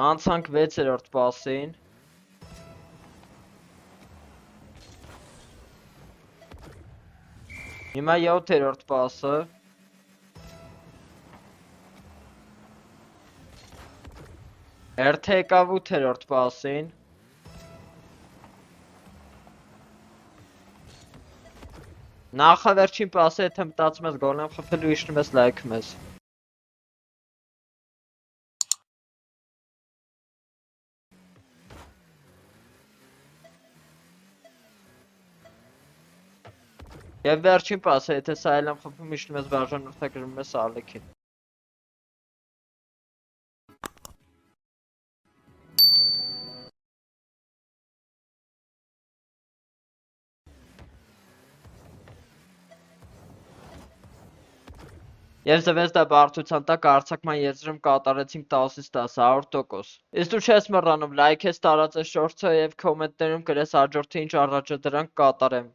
Անցանք 6-րդ պասին։ Հիմա 7-րդ պասը։ Հերթը եկավ 8-րդ պասին։ Նախավերջին պասը, եթե մտածում ես գոլ եմ խփելու, իջնում ես լայքում ես։ Եվ վերջին պասը, եթե սա էլ եմ խփում, իջնում ես բաժանորդագրում ես ալիքին։ Եվ Զվեզդա բարդության տակ արձակման եզրում կատարեցինք 10-ից 10, 100%։ Իսկ դու չես մռանում, լայք ես տարածես շորցը և կոմենտներում գրես հաջորդը ինչ առաջադրանք կատարեմ։